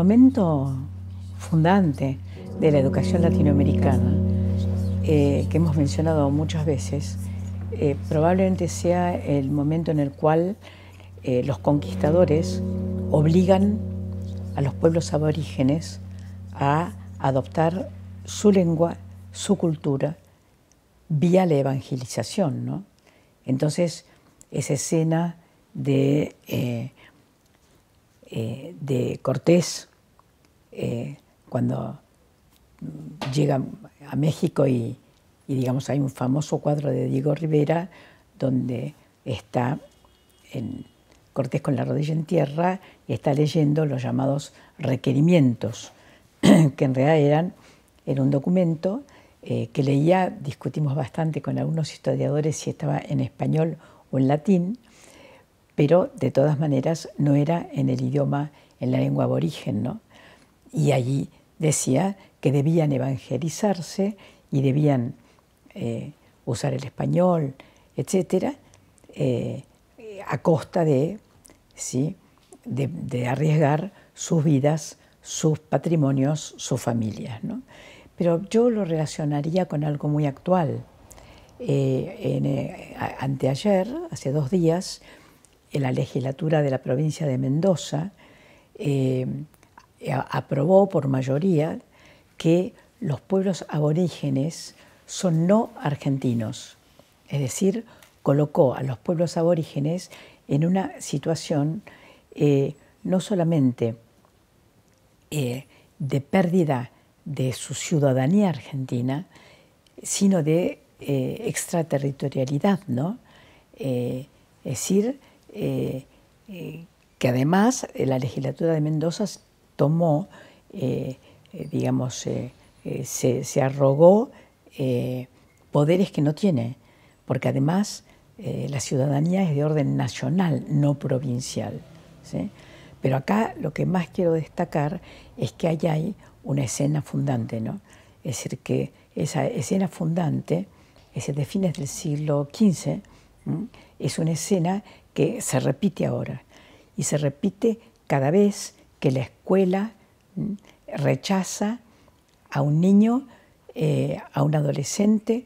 momento fundante de la educación latinoamericana, que hemos mencionado muchas veces, probablemente sea el momento en el cual los conquistadores obligan a los pueblos aborígenes a adoptar su lengua, su cultura, vía la evangelización, ¿no? Entonces, esa escena de Cortés, cuando llega a México y digamos hay un famoso cuadro de Diego Rivera donde está Cortés con la rodilla en tierra y está leyendo los llamados requerimientos, que en realidad era un documento que leía, discutimos bastante con algunos historiadores si estaba en español o en latín, pero de todas maneras no era en el idioma, en la lengua aborigen, ¿no? Y allí decía que debían evangelizarse y debían usar el español, etcétera, a costa de, ¿sí?, de arriesgar sus vidas, sus patrimonios, sus familias, ¿no? Pero yo lo relacionaría con algo muy actual. Anteayer, hace 2 días, en la legislatura de la provincia de Mendoza aprobó por mayoría que los pueblos aborígenes son no argentinos, es decir, colocó a los pueblos aborígenes en una situación no solamente de pérdida de su ciudadanía argentina, sino de extraterritorialidad, ¿no? Es decir, que además la legislatura de Mendoza tomó, digamos, se arrogó poderes que no tiene, porque además la ciudadanía es de orden nacional, no provincial, ¿sí? Pero acá lo que más quiero destacar es que ahí hay una escena fundante, ¿no? Es decir, que esa escena fundante, es de fines del siglo XV, es una escena que se repite ahora, y se repite cada vez que la escuela rechaza a un niño, a un adolescente,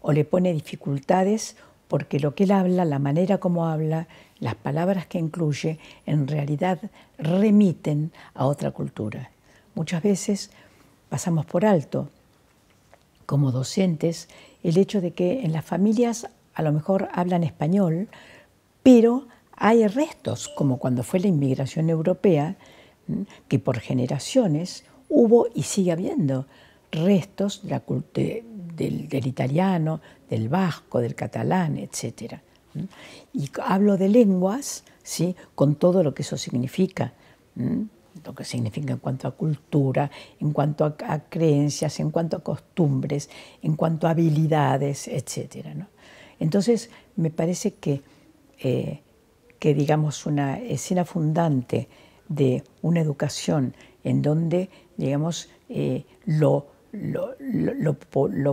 o le pone dificultades porque lo que él habla, la manera como habla, las palabras que incluye, en realidad remiten a otra cultura. Muchas veces pasamos por alto, como docentes, el hecho de que en las familias a lo mejor hablan español, pero hay restos, como cuando fue la inmigración europea, que por generaciones hubo y sigue habiendo restos del italiano, del vasco, del catalán, etc. Y hablo de lenguas, ¿sí?, con todo lo que eso significa, lo que significa en cuanto a cultura, en cuanto a creencias, en cuanto a costumbres, en cuanto a habilidades, etc., ¿no? Entonces, me parece que digamos, una escena fundante de una educación en donde, digamos, lo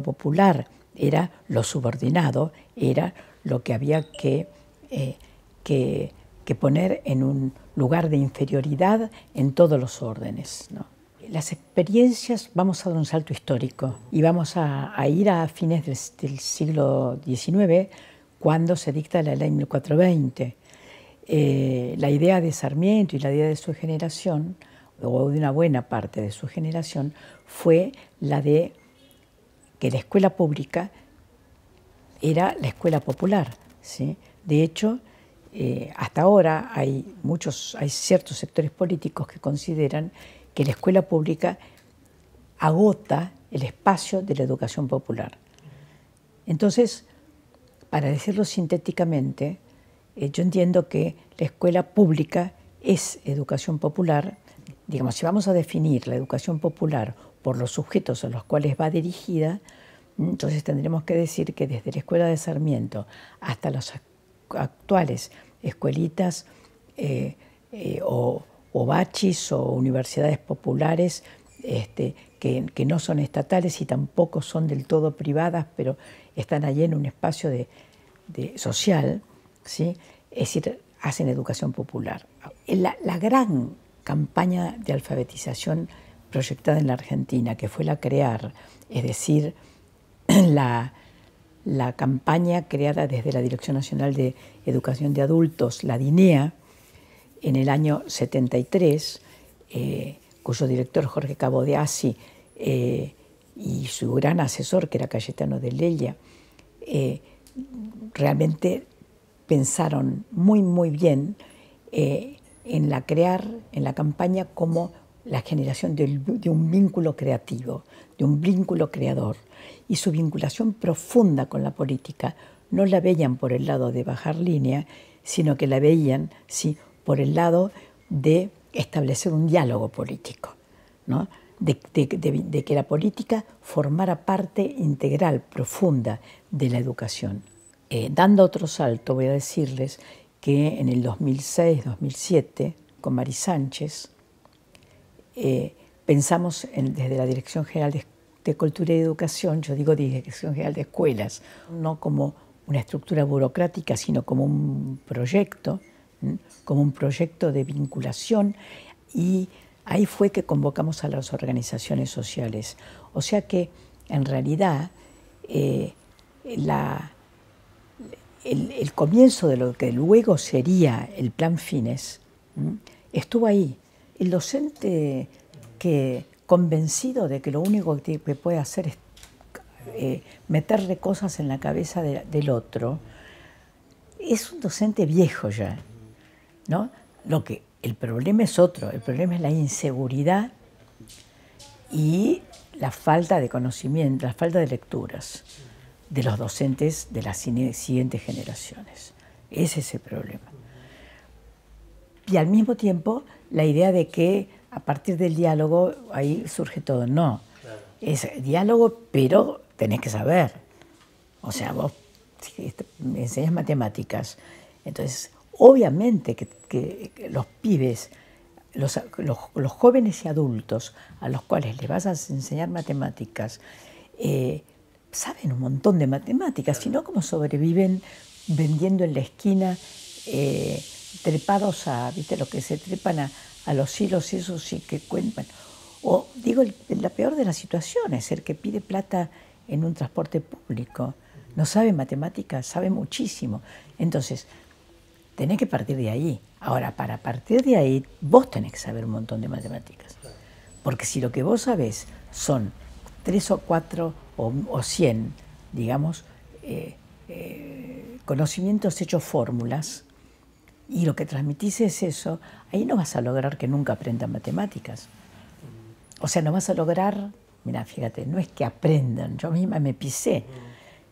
popular era lo subordinado, era lo que había que poner en un lugar de inferioridad en todos los órdenes, ¿no? Las experiencias, vamos a dar un salto histórico y vamos a ir a fines del siglo XIX, cuando se dicta la ley 1420. La idea de Sarmiento y la idea de su generación, o de una buena parte de su generación, fue la de que la escuela pública era la escuela popular, ¿sí? De hecho, hasta ahora hay ciertos sectores políticos que consideran que la escuela pública agota el espacio de la educación popular. Entonces, para decirlo sintéticamente, yo entiendo que la escuela pública es educación popular. Digamos, si vamos a definir la educación popular por los sujetos a los cuales va dirigida, entonces tendremos que decir que desde la escuela de Sarmiento hasta las actuales escuelitas o bachis o universidades populares que no son estatales y tampoco son del todo privadas, pero están allí en un espacio social, ¿sí? Es decir, hacen educación popular. La gran campaña de alfabetización proyectada en la Argentina, que fue la CREAR, es decir, la campaña creada desde la Dirección Nacional de Educación de Adultos, la DINEA, en el año 73, cuyo director Jorge Cabo de Asi y su gran asesor, que era Cayetano de Lella, realmente pensaron muy bien en la campaña como la generación de un vínculo creativo, de un vínculo creador. Y su vinculación profunda con la política no la veían por el lado de bajar línea, sino que la veían, sí, por el lado de establecer un diálogo político, ¿no? De que la política formara parte integral, profunda de la educación. Dando otro salto, voy a decirles que en el 2006-2007, con Mari Sánchez, pensamos desde la Dirección General de Cultura y Educación, yo digo Dirección General de Escuelas, no como una estructura burocrática, sino como un proyecto de vinculación, y ahí fue que convocamos a las organizaciones sociales. O sea que, en realidad, el comienzo de lo que luego sería el Plan Fines estuvo ahí. El docente convencido de que lo único que puede hacer es meterle cosas en la cabeza del otro, es un docente viejo ya, ¿no? El problema es otro, el problema es la inseguridad y la falta de conocimiento, la falta de lecturas de los docentes de las siguientes generaciones. Ese es el problema. Y al mismo tiempo, la idea de que a partir del diálogo ahí surge todo. No, claro. Es diálogo, pero tenés que saber. O sea, vos me enseñas matemáticas, entonces obviamente que los pibes, los jóvenes y adultos a los cuales les vas a enseñar matemáticas, saben un montón de matemáticas, claro. Si no, ¿cómo sobreviven vendiendo en la esquina, trepados ¿viste? Los que se trepan a los hilos esos y que cuentan? O digo, la peor de las situaciones, el que pide plata en un transporte público, no sabe matemáticas, sabe muchísimo. Entonces, tenés que partir de ahí. Ahora, para partir de ahí, vos tenés que saber un montón de matemáticas. Porque si lo que vos sabés son 3 o 4 o 100, digamos, conocimientos hechos fórmulas, y lo que transmitís es eso, ahí no vas a lograr que nunca aprendan matemáticas. O sea, no vas a lograr, mira, fíjate, no es que aprendan, yo misma me pisé,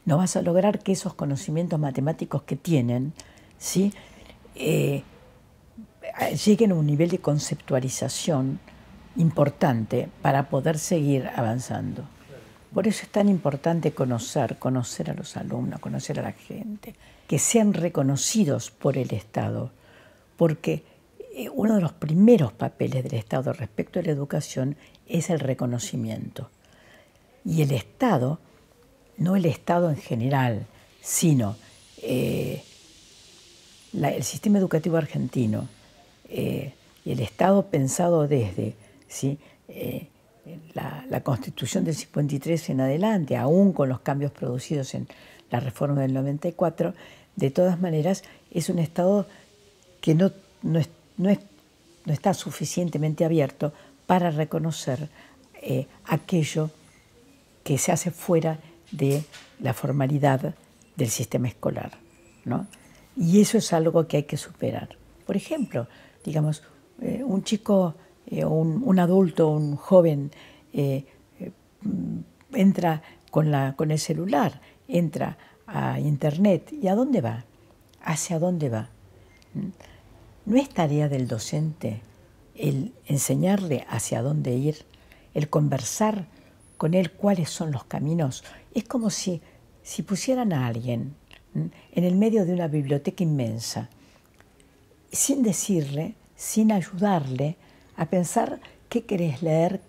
no vas a lograr que esos conocimientos matemáticos que tienen, ¿sí? Lleguen a un nivel de conceptualización importante para poder seguir avanzando. Por eso es tan importante conocer a los alumnos, conocer a la gente, que sean reconocidos por el Estado, porque uno de los primeros papeles del Estado respecto a la educación es el reconocimiento. Y el Estado, no el Estado en general, sino el sistema educativo argentino y el Estado pensado desde, ¿sí? La Constitución del 53 en adelante, aún con los cambios producidos en la reforma del 94, de todas maneras es un Estado que no está suficientemente abierto para reconocer aquello que se hace fuera de la formalidad del sistema escolar, ¿no? Y eso es algo que hay que superar. Por ejemplo, digamos, un chico, un adulto, un joven, entra con el celular, entra a Internet, ¿y a dónde va? ¿Hacia dónde va? No es tarea del docente el enseñarle hacia dónde ir, el conversar con él cuáles son los caminos. Es como si pusieran a alguien en el medio de una biblioteca inmensa, sin decirle, sin ayudarle a pensar qué querés leer,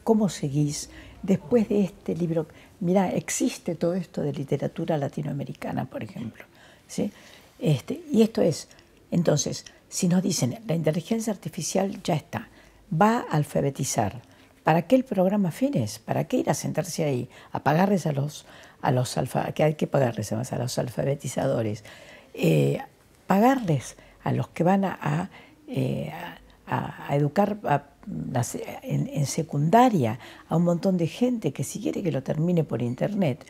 cómo seguís después de este libro. Mirá, existe todo esto de literatura latinoamericana, por ejemplo, ¿sí? Y esto es, entonces, si nos dicen, la inteligencia artificial ya está, va a alfabetizar, ¿para qué el programa fines? ¿Para qué ir a sentarse ahí? A pagarles que hay que pagarles además a los alfabetizadores, pagarles a los que van a educar en secundaria a un montón de gente que si quiere que lo termine por internet.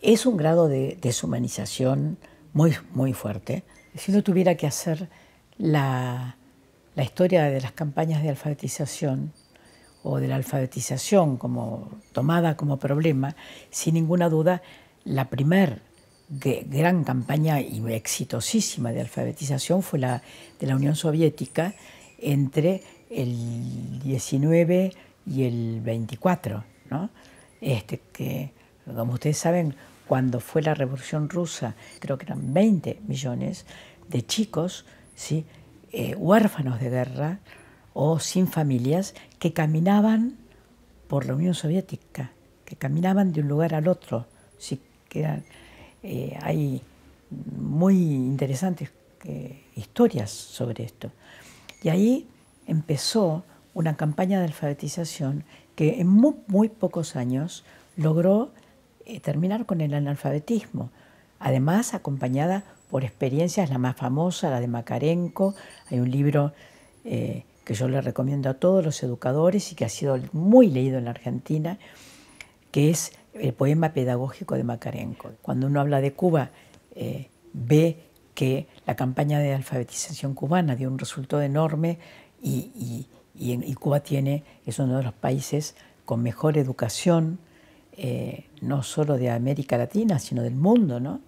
Es un grado de deshumanización muy, muy fuerte. Si uno tuviera que hacer la historia de las campañas de alfabetización o de la alfabetización tomada como problema, sin ninguna duda, la primer gran campaña y exitosísima de alfabetización fue la de la Unión Soviética entre el 19 y el 24, ¿no? Que, como ustedes saben, cuando fue la Revolución Rusa, creo que eran 20 millones de chicos, ¿sí? Huérfanos de guerra o sin familias, que caminaban por la Unión Soviética, que caminaban de un lugar al otro. ¿Sí? Hay muy interesantes historias sobre esto. Y ahí empezó una campaña de alfabetización que en muy pocos años logró terminar con el analfabetismo, además acompañada por experiencias, la más famosa, la de Makarenko. Hay un libro que yo le recomiendo a todos los educadores y que ha sido muy leído en la Argentina, que es el poema pedagógico de Makarenko. Cuando uno habla de Cuba, ve que la campaña de alfabetización cubana dio un resultado enorme y Cuba es uno de los países con mejor educación, no solo de América Latina, sino del mundo, ¿no?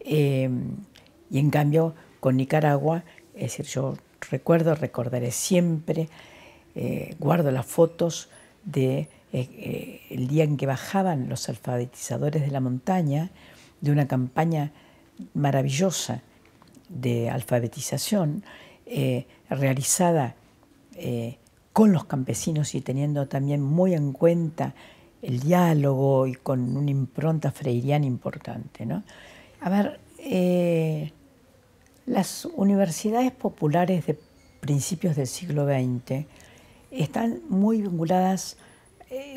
Y en cambio, con Nicaragua, es decir, yo recordaré siempre, guardo las fotos de el día en que bajaban los alfabetizadores de la montaña, de una campaña maravillosa de alfabetización realizada con los campesinos y teniendo también muy en cuenta el diálogo y con una impronta freiriana importante, ¿no? A ver, las universidades populares de principios del siglo XX están muy vinculadas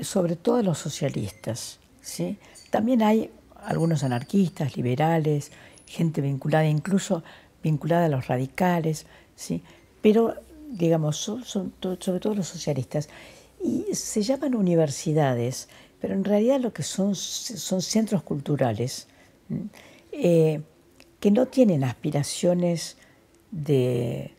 sobre todo a los socialistas, ¿sí? También hay algunos anarquistas, liberales, gente incluso vinculada a los radicales, ¿sí? Pero, digamos, sobre todo los socialistas. Y se llaman universidades, pero en realidad lo que son centros culturales que no tienen aspiraciones de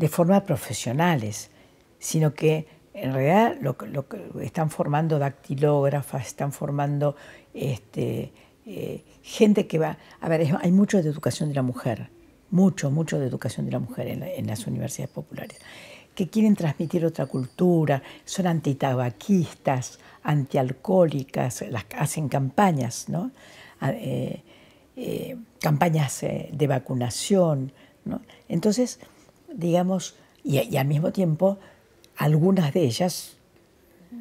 formar profesionales, sino que en realidad lo que están formando dactilógrafas, están formando gente que va... A ver, hay mucho de educación de la mujer, mucho de educación de la mujer en las universidades populares, que quieren transmitir otra cultura, son antitabaquistas, antialcohólicas, hacen campañas, ¿no? Campañas de vacunación, ¿no? Entonces, digamos, y al mismo tiempo, algunas de ellas,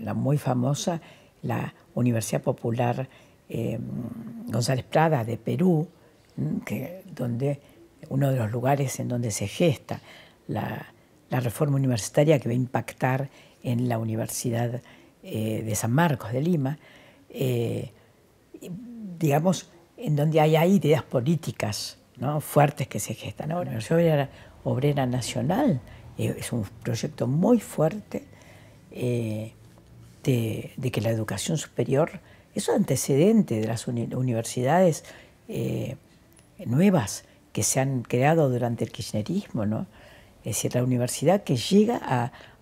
la muy famosa, la Universidad Popular González Prada de Perú, donde uno de los lugares en donde se gesta la reforma universitaria que va a impactar en la Universidad de San Marcos de Lima, digamos, en donde hay ideas políticas, ¿no?, fuertes que se gestan. Ahora, la Universidad Obrera Nacional es un proyecto muy fuerte de que la educación superior es un antecedente de las universidades nuevas que se han creado durante el kirchnerismo, ¿no? Es decir, la universidad que llega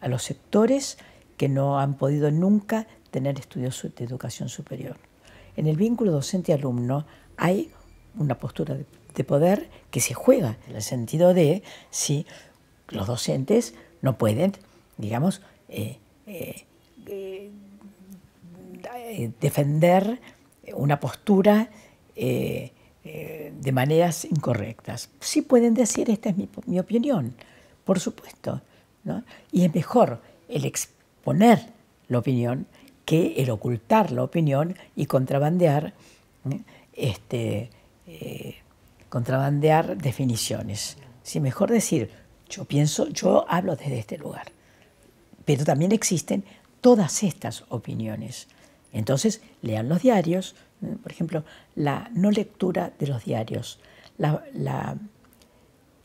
a los sectores que no han podido nunca tener estudios de educación superior. En el vínculo docente-alumno hay una postura de poder que se juega, en el sentido de si los docentes no pueden, digamos, defender una postura de maneras incorrectas. Sí pueden decir, esta es mi opinión, por supuesto, ¿no? Y es mejor el exponer la opinión que el ocultar la opinión y contrabandear contrabandear definiciones. Sí, mejor decir, yo hablo desde este lugar. Pero también existen todas estas opiniones. Entonces, lean los diarios, por ejemplo, la no lectura de los diarios.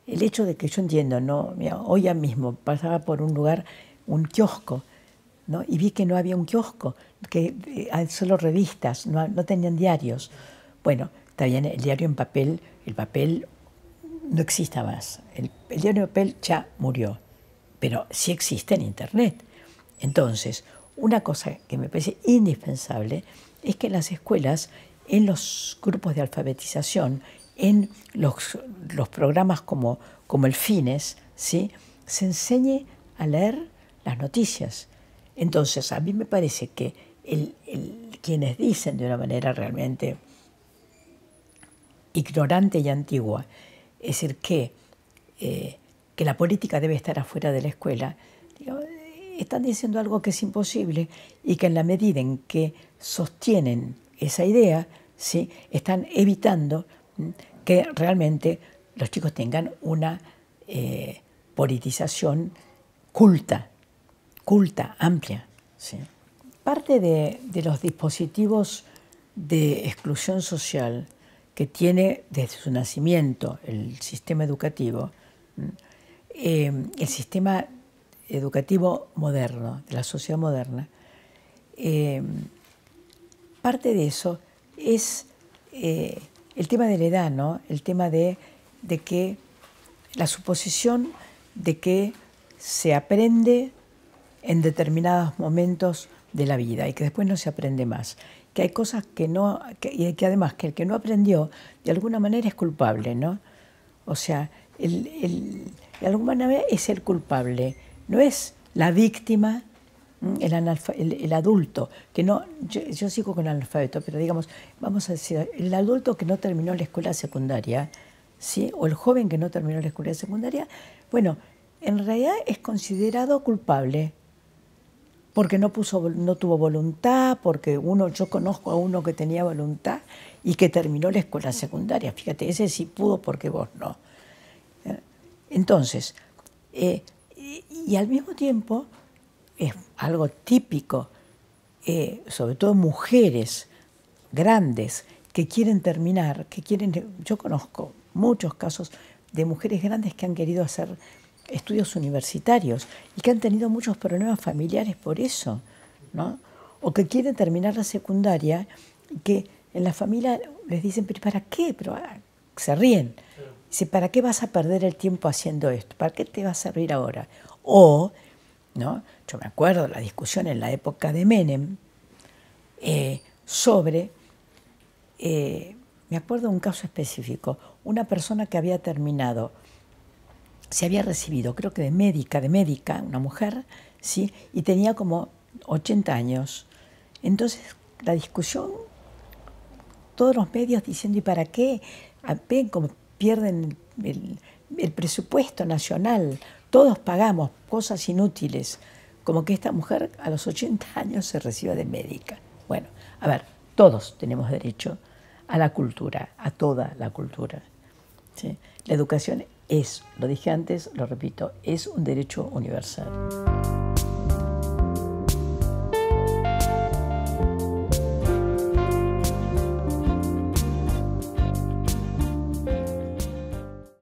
El hecho de que yo entiendo, ¿no? Mira, hoy ya mismo pasaba por un lugar, un kiosco, ¿no? Y vi que no había un kiosco, que solo revistas, no tenían diarios. Bueno, está bien, el diario en papel, el papel no existe más. El diario en papel ya murió, pero sí existe en Internet. Entonces, una cosa que me parece indispensable es que en las escuelas, en los grupos de alfabetización, en los programas como el FINES, ¿sí?, se enseñe a leer las noticias. Entonces, a mí me parece que quienes dicen de una manera realmente ignorante y antigua, es decir, que la política debe estar afuera de la escuela, digamos, están diciendo algo que es imposible y que en la medida en que sostienen esa idea, ¿sí?, están evitando que realmente los chicos tengan una politización culta, amplia, ¿sí? Parte de los dispositivos de exclusión social que tiene desde su nacimiento el sistema educativo, el sistema educativo moderno, de la sociedad moderna, parte de eso es el tema de la edad, ¿no? El tema de que la suposición de que se aprende en determinados momentos de la vida y que después no se aprende más. Que hay cosas que no, y que además que el que no aprendió de alguna manera es culpable, ¿no? O sea, de alguna manera es el culpable, no es la víctima, el adulto, que no, yo sigo con el analfabeto, pero digamos, vamos a decir, el adulto que no terminó la escuela secundaria, ¿sí?, o el joven que no terminó la escuela secundaria, bueno, en realidad es considerado culpable porque no tuvo voluntad, porque yo conozco a uno que tenía voluntad y que terminó la escuela secundaria. Fíjate, ese sí pudo porque vos no. Entonces, y al mismo tiempo es algo típico, sobre todo mujeres grandes que quieren terminar, yo conozco muchos casos de mujeres grandes que han querido hacer estudios universitarios y que han tenido muchos problemas familiares por eso, ¿no? O que quieren terminar la secundaria y que en la familia les dicen, ¿pero para qué? Pero se ríen. Dice, ¿para qué vas a perder el tiempo haciendo esto? ¿Para qué te va a servir ahora? O, ¿no? Yo me acuerdo de la discusión en la época de Menem sobre, me acuerdo de un caso específico, una persona que había terminado, se había recibido, creo que de médica, una mujer, ¿sí?, y tenía como 80 años. Entonces, la discusión, todos los medios diciendo, ¿y para qué? Ven cómo pierden el presupuesto nacional, todos pagamos cosas inútiles, como que esta mujer a los 80 años se reciba de médica. Bueno, a ver, todos tenemos derecho a la cultura, a toda la cultura, ¿sí? La educación es, lo dije antes, lo repito, es un derecho universal.